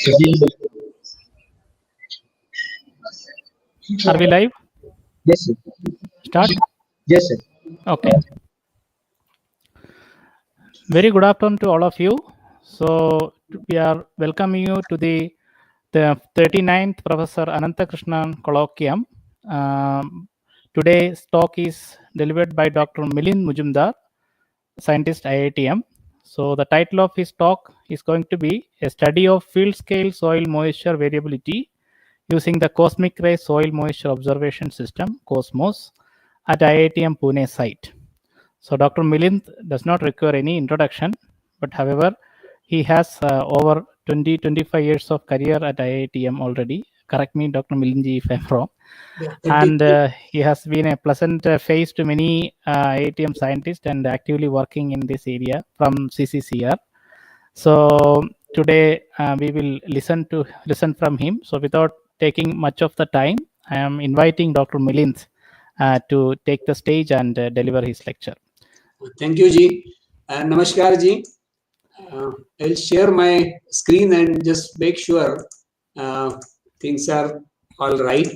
Are we live? Yes, sir. Start? Yes, sir. Okay. Very good afternoon to all of you. So we are welcoming you to the 39th Professor Ananthakrishnan Colloquium. Today's talk is delivered by Dr. Milind Mujumdar, scientist IITM. So the title of his talk is going to be a study of field scale soil moisture variability using the Cosmic Ray Soil Moisture Observation System, COSMOS, at IITM Pune Site. So Dr. Milind does not require any introduction, but however, he has over 25 years of career at IITM already. Correct me, Dr. Milindji, if I'm wrong. Yeah, And he has been a pleasant face to many IITM scientists and actively working in this area from CCCR. So today we will listen from him. So without taking much of the time, I am inviting Dr. Milind to take the stage and deliver his lecture. Thank you, Ji. Namaskar, Ji. I'll share my screen and just make sure things are all right.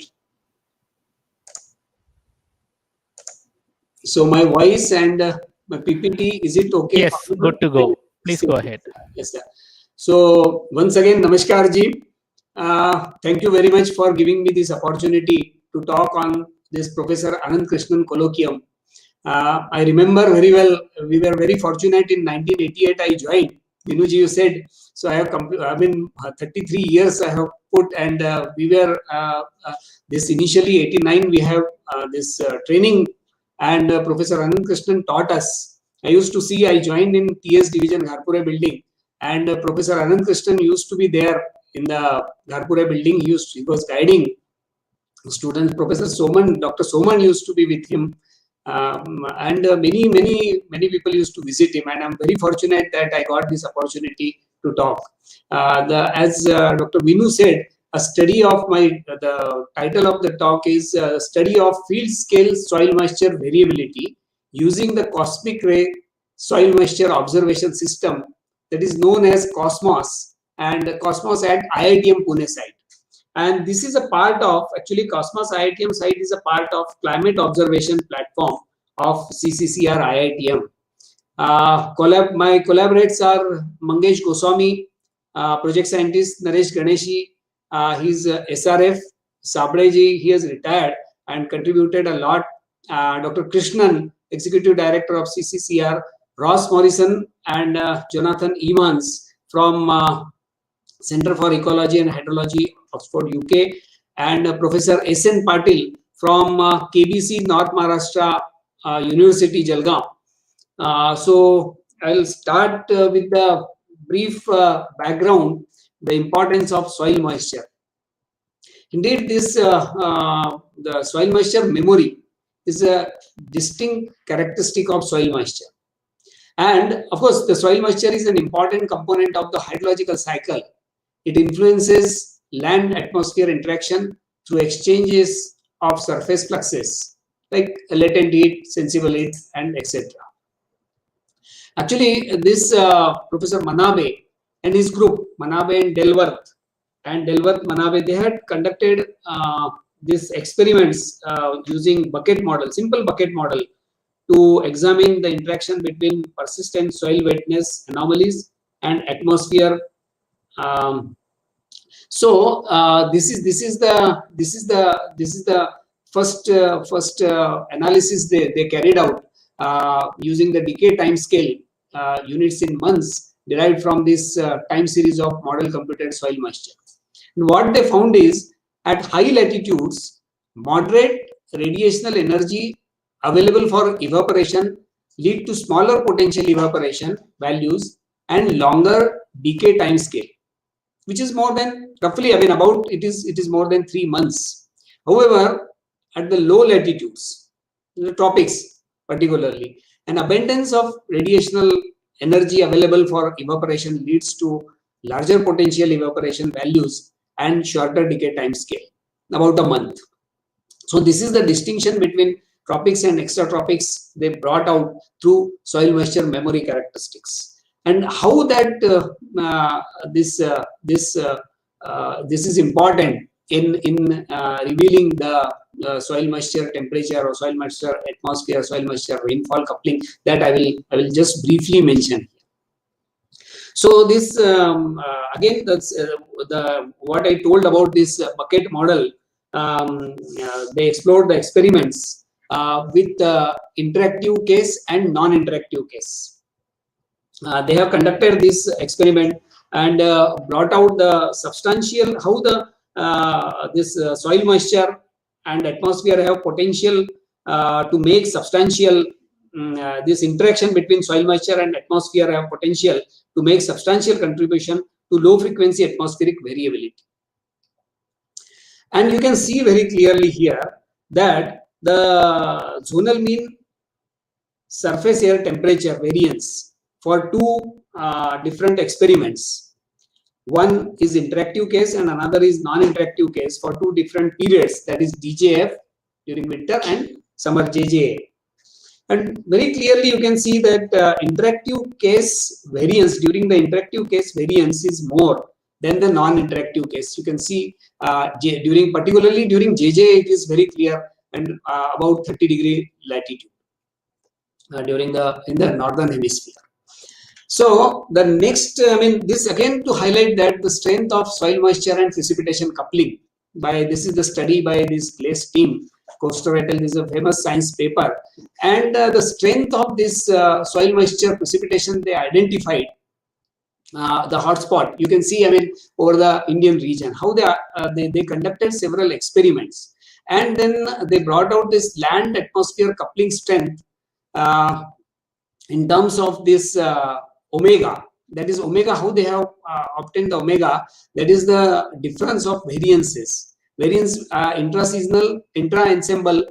So my voice and my PPT, is it okay? Yes, good to go. Please go ahead. Yes, sir. So once again, Namaskar, Ji. Thank you very much for giving me this opportunity to talk on this Professor Ananthakrishnan Colloquium. I remember very well, we were very fortunate in 1988 I joined. Vinuji, you said, so I have 33 years I have put, and we were this initially 89 we have this training, and Professor Ananthakrishnan taught us. I used to see, I joined in TS division Gharpure building, and Professor Ananthakrishnan used to be there in the Gharpure building. He was guiding students. Professor Soman, Dr. Soman used to be with him. And many people used to visit him, and I'm very fortunate that I got this opportunity to talk. As Dr. Vinu said, a study of the title of the talk is study of field scale soil moisture variability using the Cosmic Ray Soil Moisture Observation System, that is known as COSMOS, and COSMOS at IITM Pune Site. And this is a part of, actually COSMOS IITM site is a part of climate observation platform of CCCR IITM. My collaborators are Mangesh Goswami, project scientist Naresh Ganeshi, he's SRF, Sabreji, he has retired and contributed a lot. Dr. Krishnan, Executive Director of CCCR, Ross Morrison and Jonathan Evans from Center for Ecology and Hydrology, Oxford, UK, and Professor S.N. Patil from KBC, North Maharashtra University, Jalgaon. So I'll start with the brief background, the importance of soil moisture. Indeed, this the soil moisture memory is a distinct characteristic of soil moisture. And of course, the soil moisture is an important component of the hydrological cycle. It influences land-atmosphere interaction through exchanges of surface fluxes like latent heat, sensible heat, and etc. Actually, this Professor Manabe and his group, Manabe and Delworth, Manabe, they had conducted these experiments using bucket model, simple bucket model, to examine the interaction between persistent soil wetness anomalies and atmosphere. This is the first analysis they carried out using the decay time scale units in months derived from this time series of model computed soil moisture. And what they found is at high latitudes, moderate radiational energy available for evaporation lead to smaller potential evaporation values and longer decay time scale, which is more than roughly, it is more than 3 months. However, at the low latitudes, in the tropics particularly, an abundance of radiational energy available for evaporation leads to larger potential evaporation values and shorter decay time scale, about a month. So this is the distinction between tropics and extratropics they brought out through soil moisture memory characteristics. And how that this this is important in revealing the soil moisture temperature or soil moisture atmosphere, soil moisture rainfall coupling, that I will just briefly mention. So this again, that's what I told about this bucket model. They explored the experiments with interactive case and non-interactive case. They have conducted this experiment and brought out the substantial how the this soil moisture and atmosphere have potential to make substantial this interaction between soil moisture and atmosphere have potential to make substantial contribution to low frequency atmospheric variability. And you can see very clearly here that the zonal mean surface air temperature variance for two different experiments. One is interactive case and another is non-interactive case for two different periods, that is DJF during winter and summer JJA. And very clearly you can see that interactive case variance, during the interactive case variance is more than the non-interactive case. You can see particularly during JJA it is very clear, and about 30° latitude during in the northern hemisphere. So the next, this again to highlight that the strength of soil moisture and precipitation coupling by, this is the study by this Glass team, Coaster et al. This is a famous science paper, and the strength of this soil moisture precipitation they identified the hotspot. You can see, over the Indian region, how they conducted several experiments, and then they brought out this land atmosphere coupling strength in terms of this omega, that is omega, how they have obtained the omega, that is the difference of variance intra-seasonal, intra-ensemble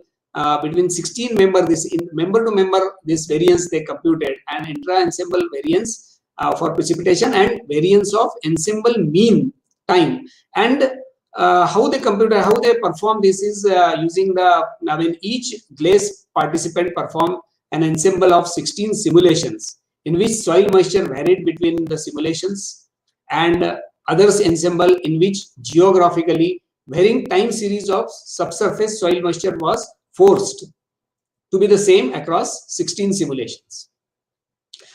between 16 member, this member to member, this variance they computed, and intra-ensemble variance for precipitation and variance of ensemble mean time, and how they computed, how they perform this is using the, each Glass participant perform an ensemble of 16 simulations in which soil moisture varied between the simulations, and others ensemble in which geographically varying time series of subsurface soil moisture was forced to be the same across 16 simulations.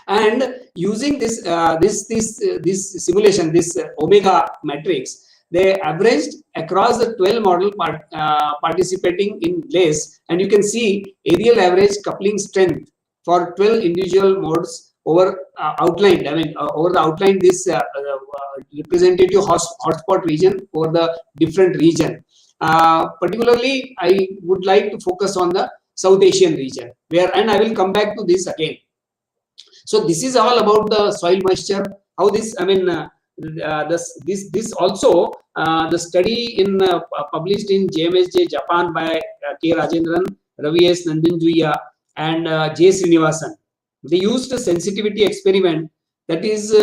And using this this simulation, this omega matrix, they averaged across the 12 model participating in Glass, and you can see aerial average coupling strength for 12 individual modes over outlined, over the outline this representative hotspot region over the different region. Particularly, I would like to focus on the South Asian region, where, and I will come back to this again. So this is all about the soil moisture. How this, this also the study in published in JMSJ Japan by K. Rajendran, Ravi S. Nandanjuya, and J. Srinivasan. They used a sensitivity experiment, that is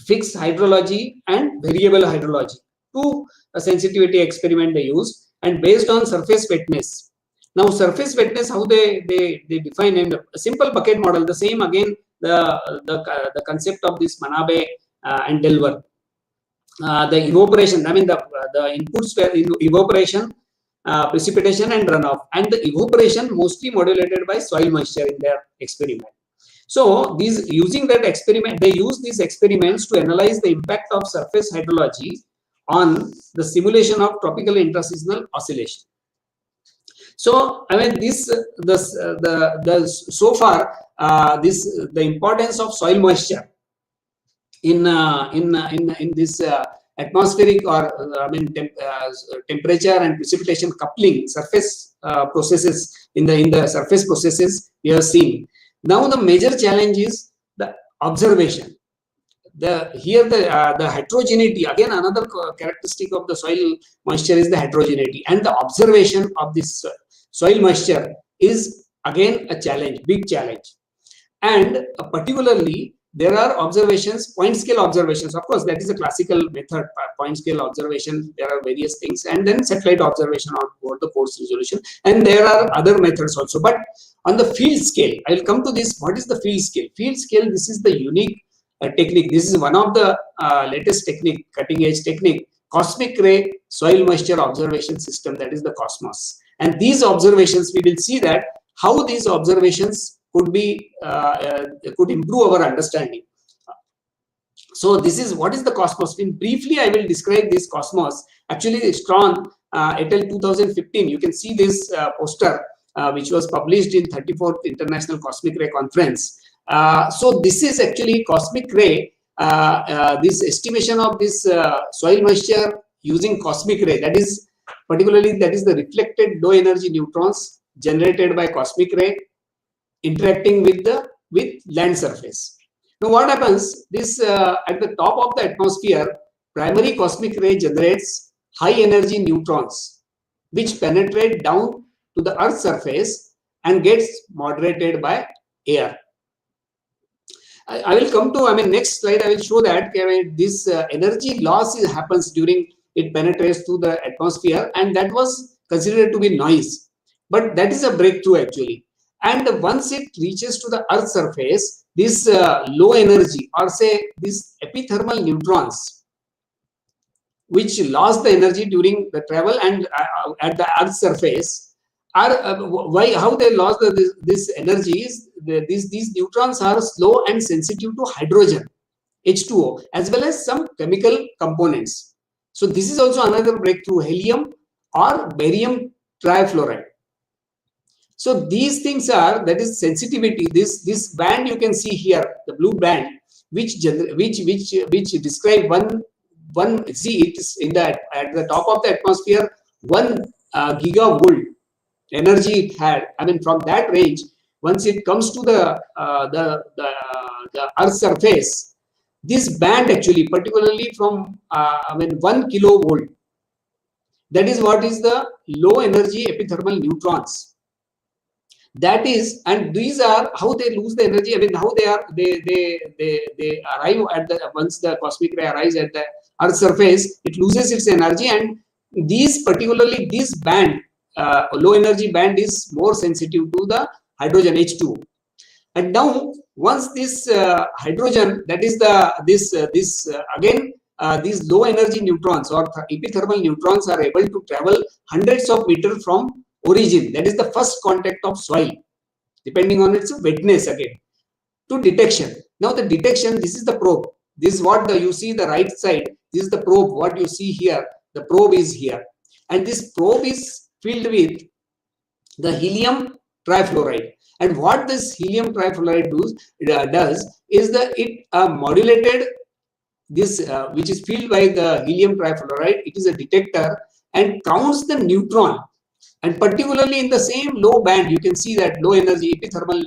fixed hydrology and variable hydrology. Two sensitivity experiment they used, and based on surface wetness. Now surface wetness, how they define, in a simple bucket model, the same again the concept of this Manabe and Delver. The evaporation, the inputs were in evaporation, precipitation and runoff, and the evaporation mostly modulated by soil moisture in their experiment. So these, using that experiment, they use these experiments to analyze the impact of surface hydrology on the simulation of tropical intraseasonal oscillation. So this so far the importance of soil moisture in this atmospheric or temperature and precipitation coupling surface processes, in the surface processes we have seen. Now the major challenge is the observation. Here the heterogeneity, again another characteristic of the soil moisture is the heterogeneity, and the observation of this soil moisture is again a challenge, big challenge. And particularly there are observations, point scale observations, of course that is a classical method, point scale observation, there are various things, and then satellite observation over the coarse resolution, and there are other methods also. But on the field scale, I will come to this, what is the field scale? Field scale, this is the unique technique. This is one of the latest technique, cutting edge technique, cosmic ray soil moisture observation system, that is the COSMOS. And these observations, we will see that how these observations could be could improve our understanding. So this is what is the COSMOS. In briefly, I will describe this COSMOS. Actually, Strawn et al. 2015. You can see this poster which was published in 34th International Cosmic Ray Conference. So this is actually cosmic ray. This estimation of this soil moisture using cosmic ray. That is particularly the reflected low energy neutrons generated by cosmic ray interacting with land surface. Now what happens, this at the top of the atmosphere, primary cosmic ray generates high energy neutrons which penetrate down to the Earth's surface and gets moderated by air. I will come to, next slide I will show that this energy loss happens during it penetrates through the atmosphere, and that was considered to be noise. But that is a breakthrough actually. And once it reaches to the Earth's surface, this low energy, or say these epithermal neutrons, which lost the energy during the travel and at the Earth's surface, are how they lost this energy is these neutrons are slow and sensitive to hydrogen, H2O, as well as some chemical components. So this is also another breakthrough, helium or barium trifluoride. So these things are, that is sensitivity. This band you can see here, the blue band, which describe one. See, it is in that at the top of the atmosphere, 1 gigavolt energy it had. From that range, once it comes to the Earth's surface, this band actually, particularly from 1 kilovolt, that is what is the low energy epithermal neutrons. That is, and these are how they lose the energy. How they arrive at the, once the cosmic ray arrives at the Earth's surface, it loses its energy, and these particularly this band, low energy band, is more sensitive to the hydrogen, H2O. And now once this hydrogen, that is these low energy neutrons or epithermal neutrons are able to travel hundreds of meters from origin, that is the first contact of soil, depending on its wetness again, to detection. Now the detection, this is the probe. This is what you see the right side. This is the probe. What you see here, the probe is here, and this probe is filled with the helium trifluoride. And what this helium trifluoride does is that it modulated this, which is filled by the helium trifluoride. It is a detector and counts the neutron. And particularly in the same low band, you can see that low energy epithermal,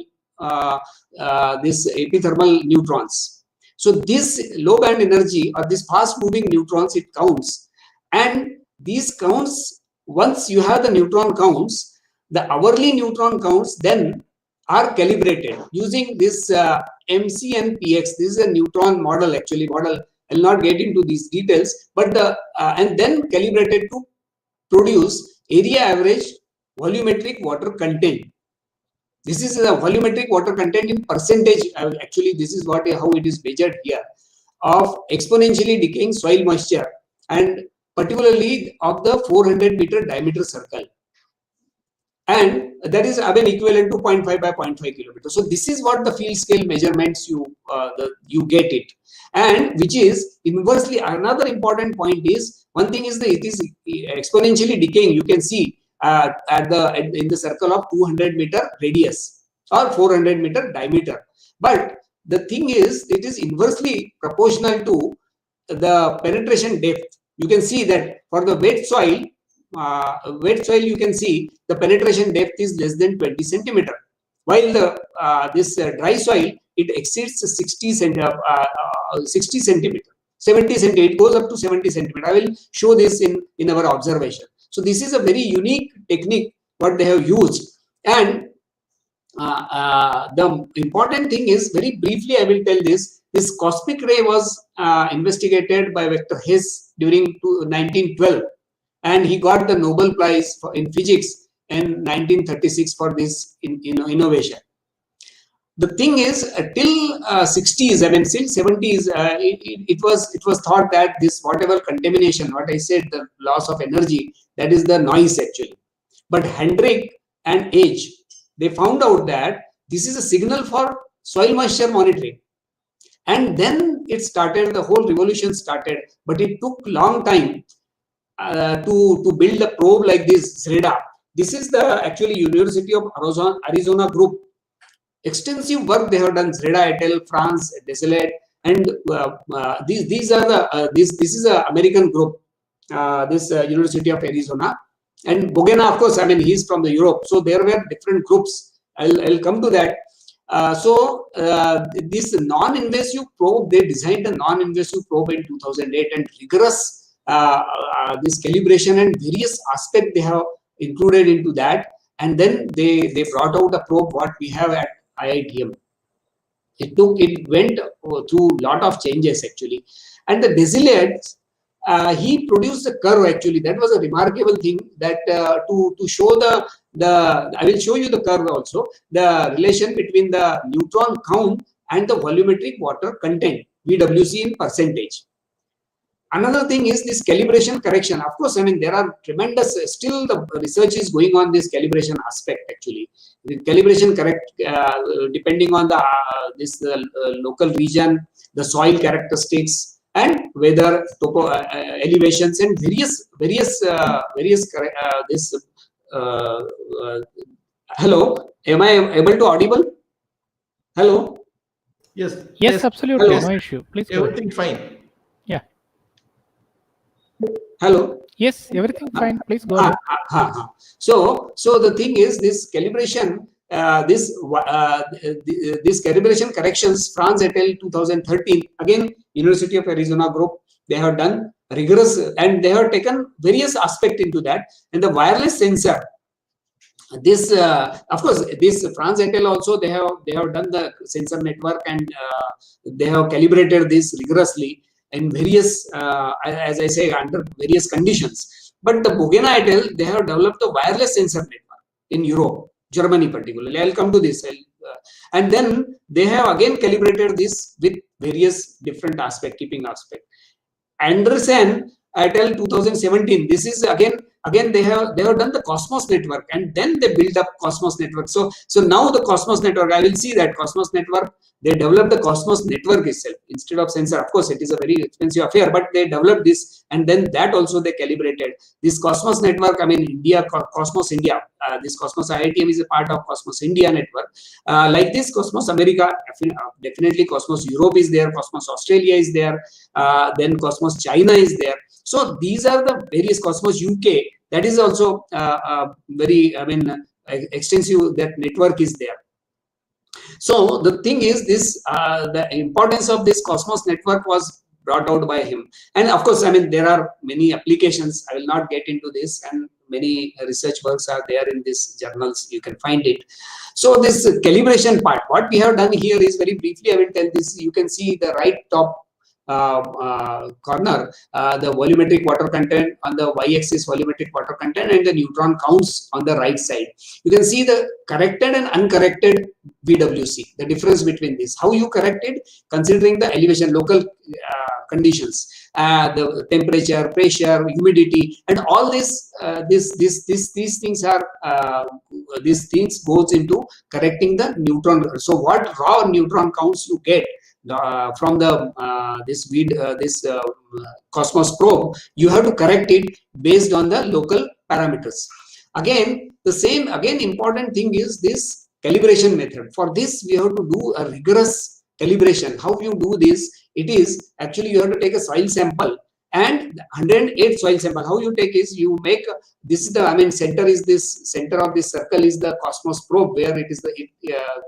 this epithermal neutrons. So this low band energy or this fast moving neutrons, it counts. And these counts, once you have the neutron counts, the hourly neutron counts then are calibrated using this MCNPX. This is a neutron model, actually model. I'll not get into these details, but and then calibrated to produce area average volumetric water content. This is a volumetric water content in percentage. Actually, this is how it is measured here, of exponentially decaying soil moisture, and particularly of the 400-meter diameter circle. And that is equivalent to 0.5 by 0.5 kilometers. So this is what the field scale measurements you get it, and which is inversely. Another important point is, one thing is that it is exponentially decaying. You can see in the circle of 200-meter radius or 400-meter diameter. But the thing is, it is inversely proportional to the penetration depth. You can see that for the wet soil, you can see the penetration depth is less than 20 centimeter, while the this dry soil, it exceeds 60 centimeter, 70 centimeter. It goes up to 70 centimeter. I will show this in our observation. So this is a very unique technique what they have used. And the important thing is, very briefly I will tell this. This cosmic ray was investigated by Victor Hess during 1912. And he got the Nobel Prize in physics in 1936 for this innovation. the thing is, till 60s, I mean, till 70s, it was thought that this whatever contamination, what I said, the loss of energy, that is the noise actually. But Hendrick and Age, they found out that this is a signal for soil moisture monitoring. And then it started, the whole revolution started, but it took long time to build a probe like this, ZREDA. This is the actually University of Arizona group. Extensive work they have done, ZREDA et al., France, Desilette, and these are the this is a American group, this University of Arizona, and Bogena, of course, I mean, he's from the Europe, so there were different groups. I'll come to that. This non-invasive probe, they designed a non-invasive probe in 2008, and rigorous this calibration and various aspects they have included into that, and then they brought out a probe what we have at IITM. It went through a lot of changes actually, and the Desilette, he produced a curve actually. That was a remarkable thing, that to show the I will show you the curve also, the relation between the neutron count and the volumetric water content, VWC in percentage. Another thing is this calibration correction. Of course, I mean, there are tremendous, still the research is going on this calibration aspect actually. The calibration correct, depending on the this local region, the soil characteristics, and weather, elevations, and various this. Hello, am I able to audible? Hello. Yes, absolutely. Hello. No issue. Please go Everything fine. Yeah. Hello. Yes, everything fine. Please go ahead. So the thing is, this calibration, this calibration corrections, France et al. 2013, again University of Arizona group, they have done rigorous, and they have taken various aspects into that. And the wireless sensor, this of course, this France et al. Also, they have done the sensor network, and they have calibrated this rigorously in various, as I say, under various conditions. But the Bogena et al., they have developed a wireless sensor network in Europe, Germany particularly. I'll come to this. And then they have again calibrated this with various different aspect, keeping aspect. Anderson et al. 2017. This is again they have done the Cosmos network, and then they build up Cosmos network. So now the Cosmos network, I will see that Cosmos network, they developed the Cosmos network itself instead of sensor. Of course, it is a very expensive affair, but they developed this, and then that also they calibrated. This Cosmos network, I mean, India, Cosmos India, this Cosmos IITM is a part of Cosmos India network. Like this, Cosmos America, definitely Cosmos Europe is there, Cosmos Australia is there, then Cosmos China is there. So these are the various, Cosmos UK, that is also very, I mean, extensive, that network is there. So the thing is, this the importance of this Cosmos network was brought out by him. And of course, I mean, there are many applications. I will not get into this, and many research works are there in these journals. You can find it. So this calibration part, what we have done here is, very briefly I will tell this. You can see the right top corner, the volumetric water content on the y-axis, volumetric water content, and the neutron counts on the right side. You can see the corrected and uncorrected VWC, the difference between this. How you correct it? Considering the elevation, local conditions, the temperature, pressure, humidity, and all this. These things are these things goes into correcting the neutron. So what raw neutron counts you get from the this Cosmos probe, you have to correct it based on the local parameters. Again, the same important thing is this calibration method. For this, we have to do a rigorous calibration. How you do this? It is actually, you have to take a soil sample, and 108 soil sample. How you take is, you make this is the, I mean, center is this, center of this circle is the Cosmos probe, where it is the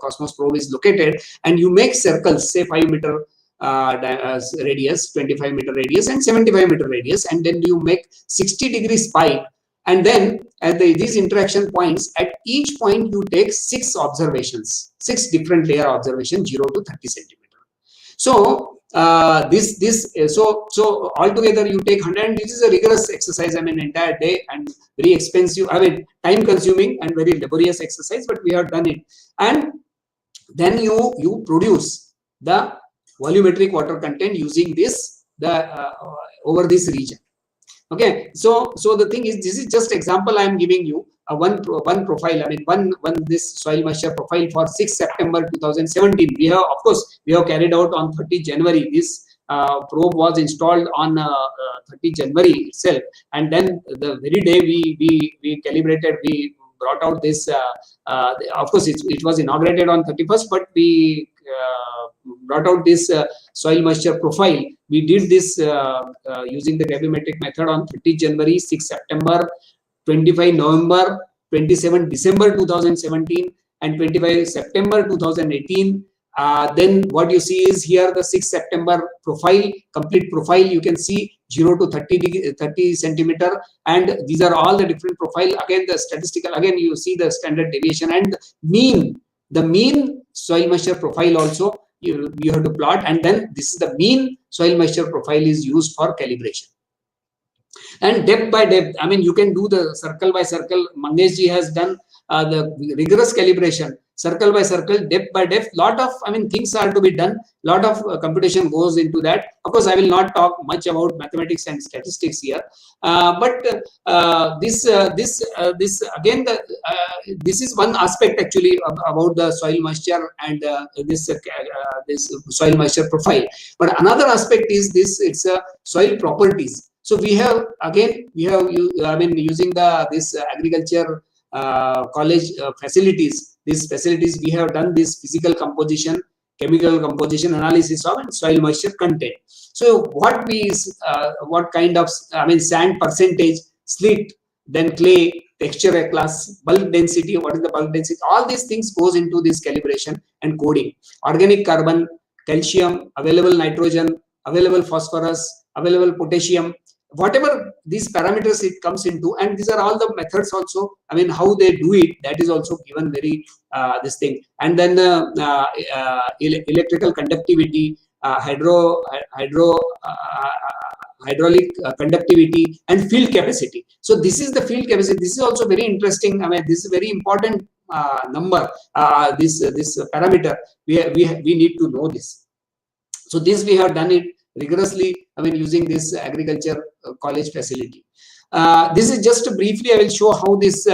Cosmos probe is located, and you make circles, say 5 meter radius, 25 meter radius, and 75 meter radius, and then you make 60-degree spike, and then at these interaction points, at each point you take 6 observations, 6 different layer observations, 0 to 30 centimeter. So so altogether you take 100. This is a rigorous exercise, I mean, entire day, and very expensive, I mean, time consuming and very laborious exercise, but we have done it. And then you produce the volumetric water content using this over this region. Okay, so the thing is, this is just example I am giving you. One profile, I mean one this soil moisture profile for 6 September 2017. We have, of course, we have carried out on 30 January. This probe was installed on 30 January itself, and then the very day we calibrated, we brought out this. Of course, it was inaugurated on 31st, but we brought out this soil moisture profile. We did this using the gravimetric method on 30 January, 6 September, 25 November, 27 December 2017, and 25 September 2018. Then what you see is here the 6 September profile, complete profile. You can see 0 to 30 centimeter, and these are all the different profile. Again, the statistical, again you see the standard deviation and the mean soil moisture profile also you have to plot, and then this is the mean soil moisture profile is used for calibration. And depth by depth, I mean, you can do the circle by circle. Mangesh ji has done the rigorous calibration, circle by circle, depth by depth. Lot of, I mean, things are to be done. Lot of computation goes into that. Of course, I will not talk much about mathematics and statistics here, but this again, this is one aspect actually about the soil moisture and this soil moisture profile. But another aspect is this: it's soil properties. So we have, again, I mean, using this agriculture college facilities, these facilities, we have done this physical composition, chemical composition analysis of soil moisture content. So what kind of, I mean, sand percentage, slit, then clay, texture class, bulk density, what is the bulk density, all these things goes into this calibration and coding. Organic carbon, calcium, available nitrogen, available phosphorus, available potassium, whatever these parameters it comes into, and these are all the methods also. I mean, how they do it, that is also given very this thing. And then electrical conductivity, hydraulic conductivity, and field capacity. So this is the field capacity. This is also very interesting. I mean, this is very important number. This parameter, we need to know this. So this we have done it rigorously, I mean, using this agriculture college facility. This is just briefly, I will show how this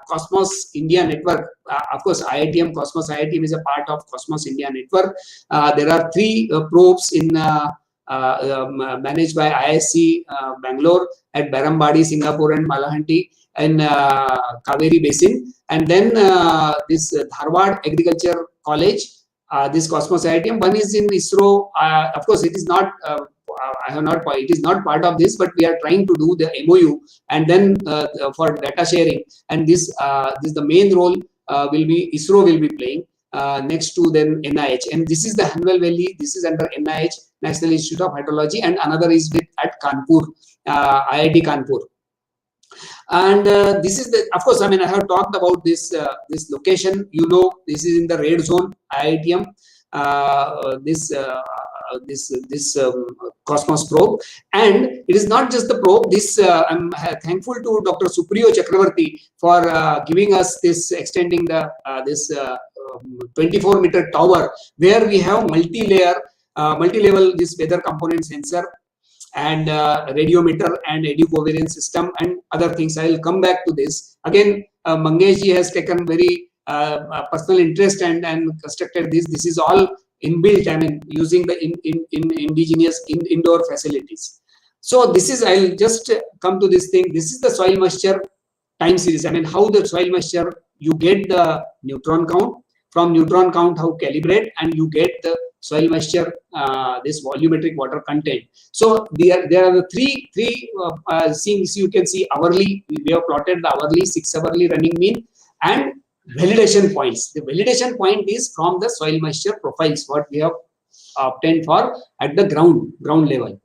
Cosmos India network, of course, IITM, Cosmos IITM is a part of Cosmos India network. There are 3 probes in managed by IISc Bangalore at Barambadi, Singapore, and Malahanty in Kaveri Basin. And then this Dharwad Agriculture College, this Cosmos IITM, one is in ISRO. Of course, it is not. It is not part of this, but we are trying to do the MOU, and then for data sharing. And this the main role will be ISRO will be playing next to then NIH. And this is the Hanwell Valley. This is under NIH, National Institute of Hydrology, and another is at Kanpur, IIT Kanpur. And this is the, of course, I mean, I have talked about this this location. You know, this is in the red zone, IITM. This Cosmos probe, and it is not just the probe. This I'm thankful to Dr. Supriyo Chakravarti for giving us this, extending the this 24-meter tower, where we have multi-level this weather component sensor and radiometer and edu-covariance system and other things. I will come back to this. Again, Mangesh ji has taken very personal interest and constructed this. This is all inbuilt, I mean, using the indigenous indoor facilities. So this is, I'll just come to this thing. This is the soil moisture time series. I mean, how the soil moisture, you get the neutron count, from neutron count how calibrate, and you get the soil moisture, this volumetric water content. So there are the three things you can see. Hourly, we have plotted the hourly, 6 hourly running mean, and validation points. The validation point is from the soil moisture profiles, what we have obtained for at the ground level.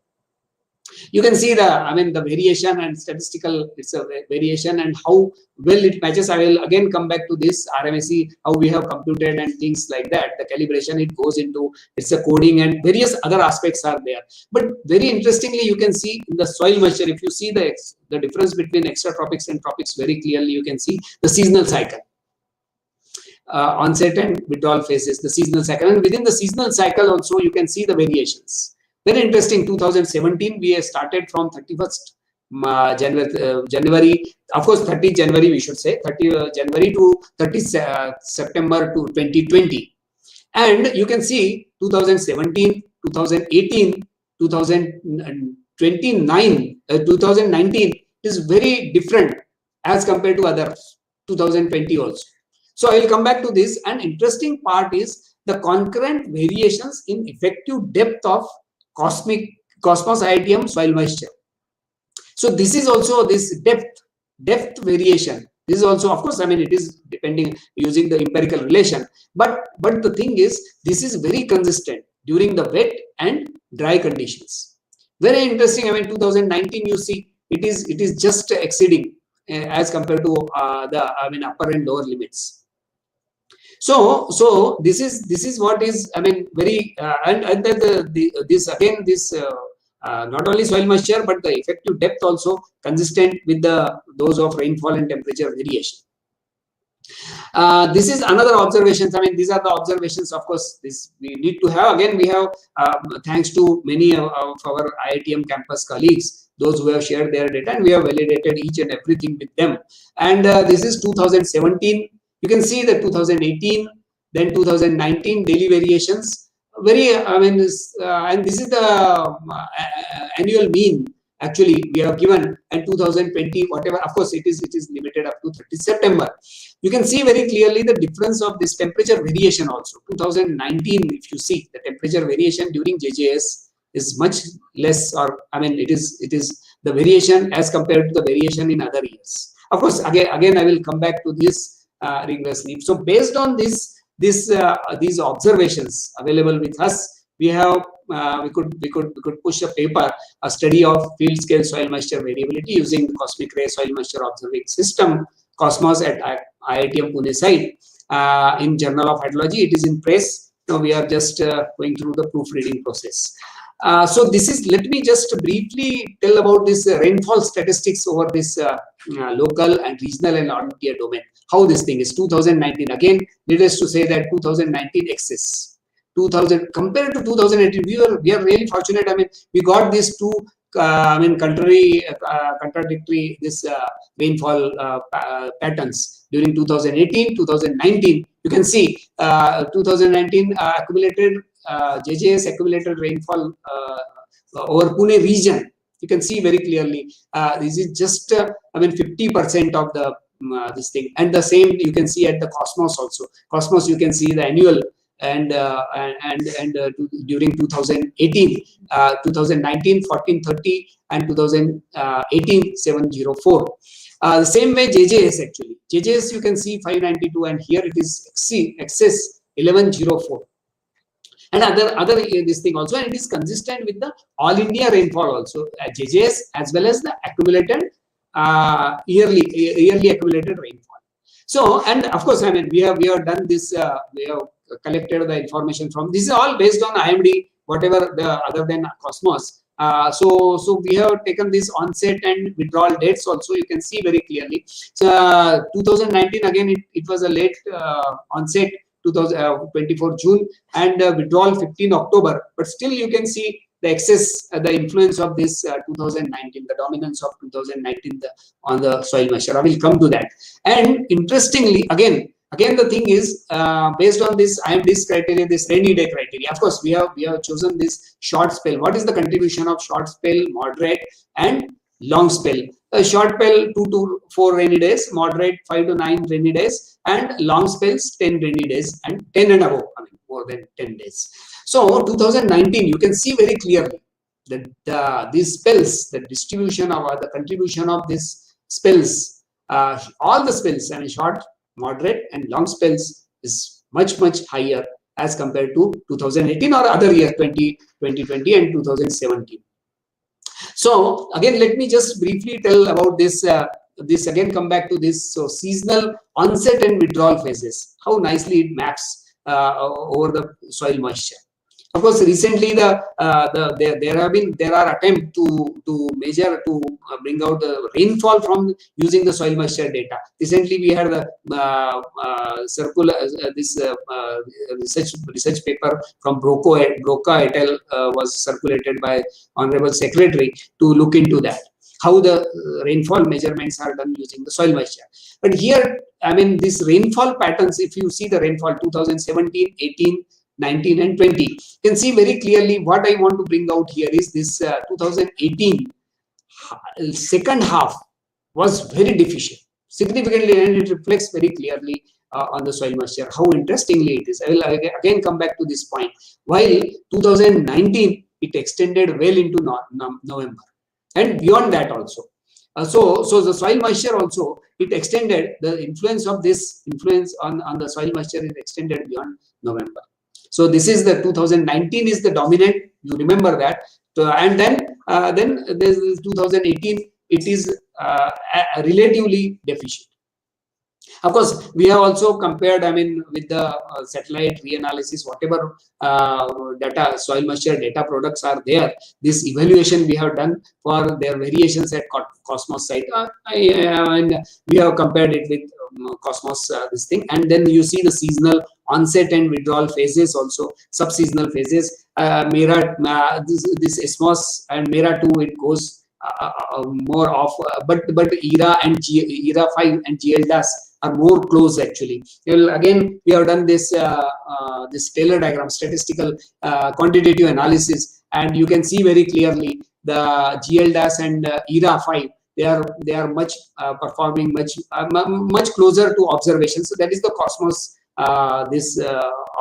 You can see the, I mean, the variation and statistical, it's a variation, and how well it matches. I will again come back to this RMSE, how we have computed and things like that. The calibration it goes into, it's a coding and various other aspects are there. But very interestingly, you can see in the soil moisture, if you see the difference between extratropics and tropics very clearly, you can see the seasonal cycle. onset and withdrawal phases, the seasonal cycle. And within the seasonal cycle also, you can see the variations. Very interesting. 2017, we started from 31st January, of course, 30 January, we should say, 30 January to 30 September to 2020. And you can see 2017, 2018, 2019 is very different as compared to others, 2020 also. So I will come back to this. And interesting part is the concurrent variations in effective depth of Cosmos IITM soil moisture. So this is also this depth variation. This is also, of course, I mean, it is depending using the empirical relation, but the thing is, this is very consistent during the wet and dry conditions. Very interesting. I mean, 2019, you see, it is just exceeding as compared to the upper and lower limits. So this is what is, I mean, very and this again, this not only soil moisture but the effective depth also consistent with those of rainfall and temperature variation. This is another observations. I mean, these are the observations. Of course, this we need to have. Again, we have thanks to many of our IITM campus colleagues, those who have shared their data, and we have validated each and everything with them. And this is 2017. You can see the 2018, then 2019 daily variations. Very, I mean, and this is the annual mean. Actually, we have given, and 2020, whatever. Of course, it is limited up to 30 September. You can see very clearly the difference of this temperature variation also. 2019, if you see the temperature variation during JJS is much less, or I mean, it is the variation as compared to the variation in other years. Of course, again, I will come back to this rigorously. So based on these observations available with us, we have we could push a paper, a study of field scale soil moisture variability using the cosmic ray soil moisture observing system Cosmos at IITM Pune Site in Journal of Hydrology. It is in press. Now we are just going through the proofreading process. So this is, let me just briefly tell about this rainfall statistics over this local and regional and all-India domain. How this thing is 2019. Again, needless to say that 2019 excess. 2000 compared to 2018, we are really fortunate. I mean, we got these two contradictory this rainfall patterns during 2018, 2019. You can see 2019 accumulated JJS accumulated rainfall over Pune region. You can see very clearly. This is just 50% of the this thing, and the same you can see at the Cosmos also. Cosmos, you can see the annual. And during 2018, 2019 1430 and 2018 704. The same way JJS actually. JJS you can see 592 and here it is excess 1104. And other this thing also, and it is consistent with the all India rainfall also at JJS as well as the accumulated yearly accumulated rainfall. So, and of course, I mean, we have done this. We have collected the information from. This is all based on IMD, whatever the other than Cosmos. So we have taken this onset and withdrawal dates also. You can see very clearly. So 2019 again, it was a late onset, 24 June, and withdrawal 15 October. But still, you can see the excess, the influence of this 2019, the dominance of 2019 on the soil moisture. I will come to that. And interestingly, again the thing is based on this IMD's criteria, this rainy day criteria. Of course, we have chosen this short spell. What is the contribution of short spell, moderate, and long spell? A short spell 2 to 4 rainy days, moderate 5 to 9 rainy days, and long spells 10 rainy days and 10 and above. I mean, more than 10 days. So 2019, you can see very clearly that these spells, the distribution of the contribution of these spells, all the spells, I mean short, moderate, and long spells is much higher as compared to 2018 or other year 2020 and 2017. So again, let me just briefly tell about this. This again come back to this. So seasonal onset and withdrawal phases. How nicely it maps over the soil moisture. Of course, recently there are attempts to measure, to bring out the rainfall from using the soil moisture data. Recently, we had the research paper from Broca et al. Was circulated by Honorable Secretary to look into that, how the rainfall measurements are done using the soil moisture. But here, I mean, this rainfall patterns, if you see the rainfall 2017, 18, 19 and 20, you can see very clearly. What I want to bring out here is this 2018 second half was very deficient, significantly, and it reflects very clearly on the soil moisture. How interestingly it is. I will again come back to this point. While 2019, it extended well into November and beyond that also. So the soil moisture also, it extended, the influence of this influence on the soil moisture is extended beyond November. So this is the 2019 is the dominant, you remember that. So, and then there's 2018, it is relatively deficient. Of course, we have also compared, I mean, with the satellite reanalysis, whatever data, soil moisture data products are there, this evaluation we have done for their variations at Cosmos site. And we have compared it with Cosmos, this thing. And then you see the seasonal onset and withdrawal phases, also sub-seasonal phases. This ESMOS and MERA2, it goes more off, but ERA and ERA5 and GLDAS are more close actually. Again, we have done this this Taylor diagram, statistical quantitative analysis, and you can see very clearly the GLDAS and ERA5. They are much performing much closer to observation. So that is the Cosmos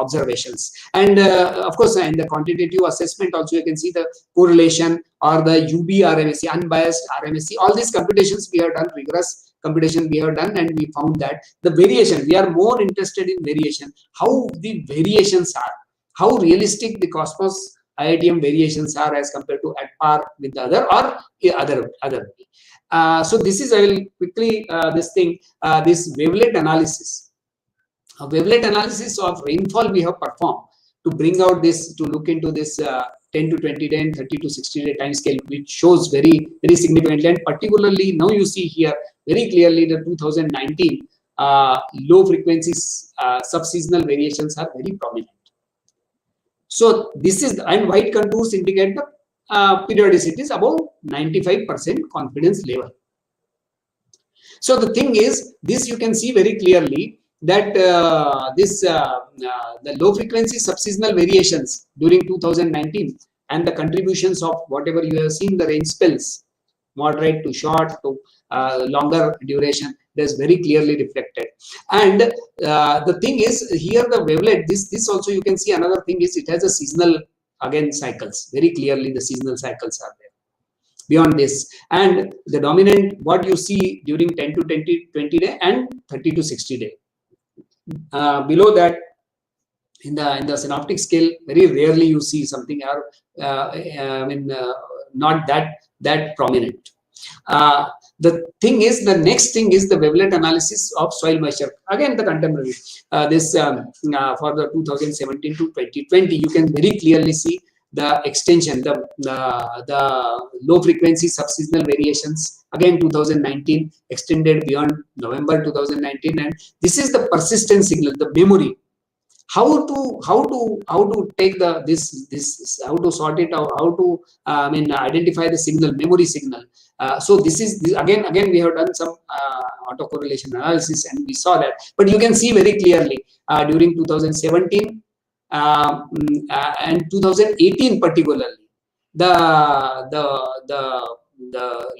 observations. And of course, in the quantitative assessment also, you can see the correlation or the UB RMSE, unbiased RMSE. All these computations we have done, rigorous computation we have done, and we found that the variation, we are more interested in variation, how the variations are, how realistic the Cosmos IITM variations are as compared to at par with the other or other. So this is, I will quickly this wavelet analysis. A wavelet analysis of rainfall we have performed to bring out this, to look into this 10 to 20 day and 30 to 60 day time scale, which shows very significantly. And particularly now you see here very clearly the 2019 low frequencies sub-seasonal variations are very prominent. So this is, and white contours indicate the periodicity is above 95% confidence level. So the thing is, this you can see very clearly that the low frequency subseasonal variations during 2019 and the contributions of whatever you have seen, the rain spells, moderate to short to longer duration, that's very clearly reflected. And the thing is here, the wavelet, this also you can see, another thing is it has a seasonal, again, cycles, very clearly the seasonal cycles are there beyond this. And the dominant, what you see during 10 to 20 day and 30 to 60 day. Below that, in the synoptic scale, very rarely you see something not that prominent. The thing is, the next thing is the wavelet analysis of soil moisture. Again, the contemporary for the 2017 to 2020, you can very clearly see the extension, the low frequency subseasonal variations. Again, 2019 extended beyond November 2019, and this is the persistent signal, the memory. How to take this how to sort it out, how to identify the signal, memory signal. So this is again we have done some autocorrelation analysis, and we saw that. But you can see very clearly during 2017 and 2018 particularly, the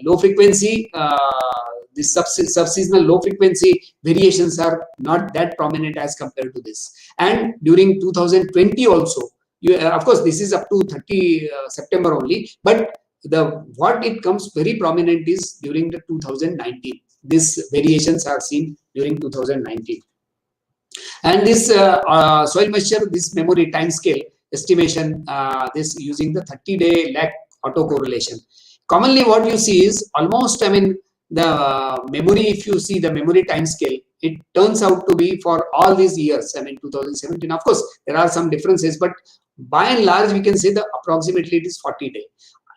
low frequency, the subseasonal low frequency variations are not that prominent as compared to this. And during 2020 also, of course this is up to 30 September only, but what it comes very prominent is during the 2019. These variations are seen during 2019. And this soil moisture, this memory time scale estimation, this using the 30-day lag autocorrelation. Commonly what you see is almost, the memory, if you see the memory time scale, it turns out to be for all these years, 2017. Of course, there are some differences, but by and large, we can say that approximately it is 40 days.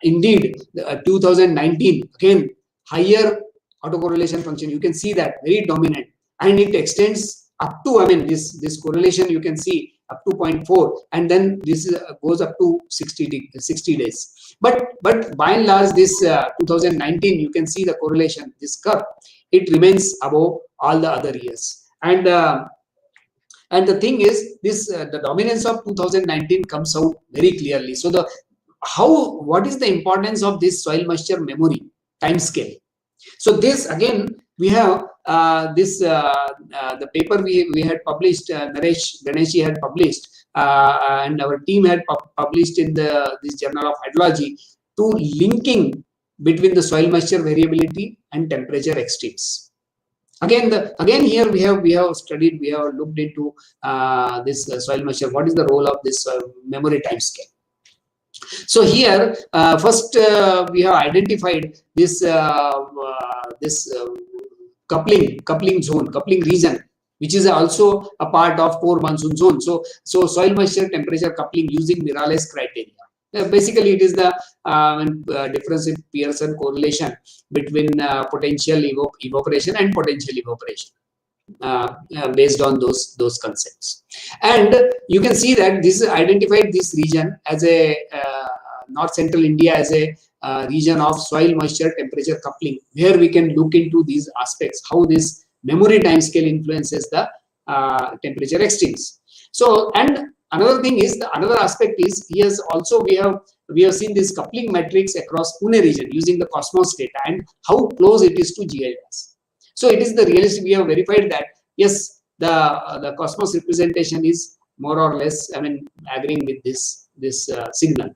Indeed, 2019, again, higher autocorrelation function. You can see that very dominant, and it extends up to, I mean, this correlation you can see up to 0.4, and then this goes up to 60 days. But by and large, this 2019, you can see the correlation, this curve, it remains above all the other years. And the thing is, this the dominance of 2019 comes out very clearly. So what is the importance of this soil moisture memory time scale? So this again, we have the paper we had published, Naresh Ganeshi had published, and our team had published in this Journal of Hydrology, to linking between the soil moisture variability and temperature extremes. Again, here we have studied, we have looked into this soil moisture. What is the role of this memory time scale? So here, first we have identified this coupling region, which is also a part of core monsoon zone. So soil moisture temperature coupling using Miralles criteria. Basically, it is the difference in Pearson correlation between potential evaporation and potential evaporation, based on those concepts. And you can see that this identified this region as a North Central India as a region of soil moisture temperature coupling, where we can look into these aspects, how this memory time scale influences the temperature extremes. So, and another thing is, another aspect is, here's also we have seen this coupling matrix across Pune region using the Cosmos data and how close it is to GL gas. So it is the realistic, we have verified that yes, the Cosmos representation is more or less, I mean, agreeing with this signal.